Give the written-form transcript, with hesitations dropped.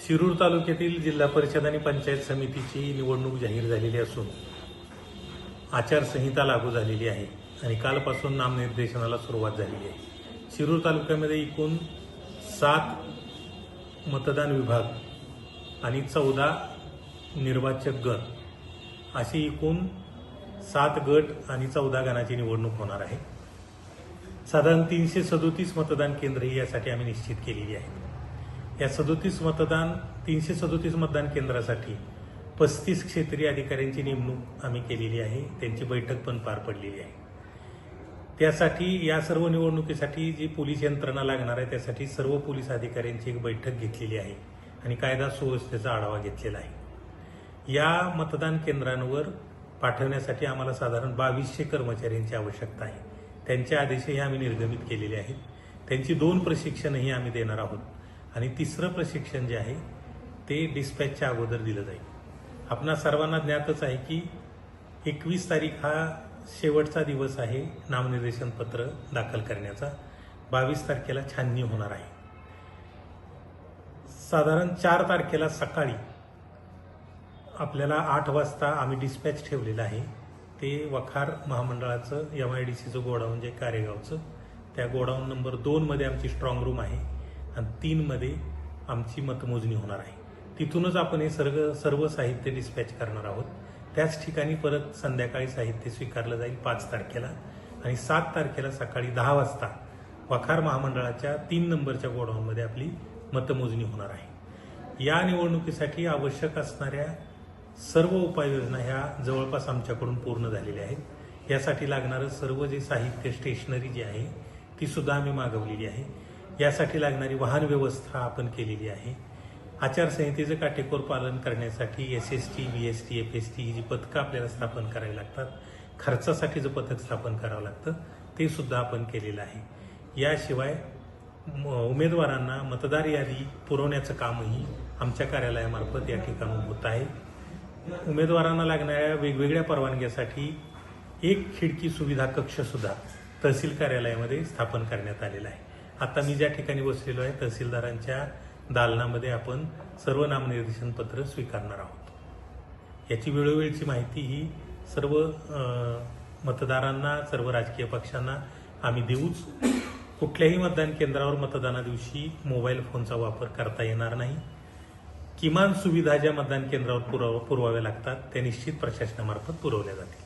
शिरूर तालुक्यातील जिल्हा परिषद आणि पंचायत समितीची निवडणूक जाहीर झालेली असून आचारसंहिता लागू झालेली आहे आणि कालपासून नामनिर्देशनाला सुरुवात झालेली आहे. शिरूर तालुक्यामध्ये एकूण 7 मतदान विभाग आणि 14 निर्वाचक गण अशी एकूण 7 गट आणि 14 गणाची निवडणूक होणार आहे. साधारण 337 मतदान केंद्रही यासाठी आम्ही निश्चित केलेली आहे. या 337 मतदान केंद्रासाठी 35 क्षेत्रीय अधिकाऱ्यांची नेमणूक आम्ही केलेली आहे. त्यांची बैठक पण पार पडलेली आहे. त्यासाठी या सर्व निवडणुकीसाठी जी पोलीस यंत्रणा लागणार आहे त्यासाठी सर्व पोलीस अधिकाऱ्यांची एक बैठक घेतलेली आहे आणि कायदा सुव्यवस्थेचा आढावा घेतलेला आहे. या मतदान केंद्रांवर पाठवण्यासाठी आम्हाला साधारण 2200 कर्मचाऱ्यांची आवश्यकता आहे. त्यांचे आदेशही आम्ही निर्गमित केलेले आहेत. त्यांची 2 प्रशिक्षणही आम्ही देणार आहोत आणि 3रं प्रशिक्षण जे आहे ते डिस्पॅचच्या अगोदर दिलं जाईल. आपणा सर्वांना ज्ञातच आहे की 21 तारीख हा शेवटचा दिवस आहे नामनिर्देशन पत्र दाखल करण्याचा. 22 तारखेला छाननी होणार आहे. साधारण 4 तारखेला सकाळी आपल्याला 8 वाजता आम्ही डिस्पॅच ठेवलेलं आहे. ते वखार महामंडळाचं MIDCचं गोडाऊन जे कारेगावचं, त्या गोडाऊन नंबर 2 मध्ये आमची स्ट्रॉंग रूम आहे आणि 3 मध्ये आमची मतमोजणी होणार आहे. तिथूनच आपण हे सर्व साहित्य डिस्पॅच करणार आहोत. त्याच ठिकाणी परत संध्याकाळी साहित्य स्वीकारलं जाईल 5 तारखेला आणि 7 तारखेला सकाळी 10 वाजता वखार महामंडळाच्या 3 नंबरच्या गोडाऊनमध्ये आपली मतमोजणी होणार आहे. या निवडणुकीसाठी आवश्यक असणाऱ्या सर्व उपाययोजना ह्या जवळपास आमच्याकडून पूर्ण झालेल्या आहेत. यासाठी लागणारं सर्व जे साहित्य स्टेशनरी जी आहे ती सुद्धा आम्ही मागवलेली आहे. यासाठी लागणारी वाहन व्यवस्था आपण केलेली आहे. आचारसंहितेचं काटेकोर पालन करण्यासाठी SST, VST, FST ही जी पथकं आपल्याला स्थापन करावी लागतात, खर्चासाठीचं पथक स्थापन करावं लागतं, ते सुद्धा आपण केलेलं आहे. याशिवाय उमेदवारांना मतदार यादी पुरवण्याचं कामही आमच्या कार्यालयामार्फत या ठिकाणी होत आहे. उमेदवारांना लागणाऱ्या वेगवेगळ्या परवानग्यासाठी 1 खिडकी सुविधा कक्ष सुद्धा तहसील कार्यालयामध्ये स्थापन करण्यात आलेला आहे. आता मी ज्या ठिकाणी बसलेलो आहे तहसीलदारांच्या दालनामध्ये आपण सर्व नामनिर्देशन पत्र स्वीकारणार आहोत. याची वेळोवेळची माहिती ही सर्व मतदारांना, सर्व राजकीय पक्षांना आम्ही देऊच. कुठल्याही मतदान केंद्रावर मतदाना दिवशी मोबाईल फोनचा वापर करता येणार नाही. किमान सुविधा ज्या मतदान केंद्रावर पुरवाव्या लागतात त्या निश्चित प्रशासनामार्फत पुरवल्या जातील.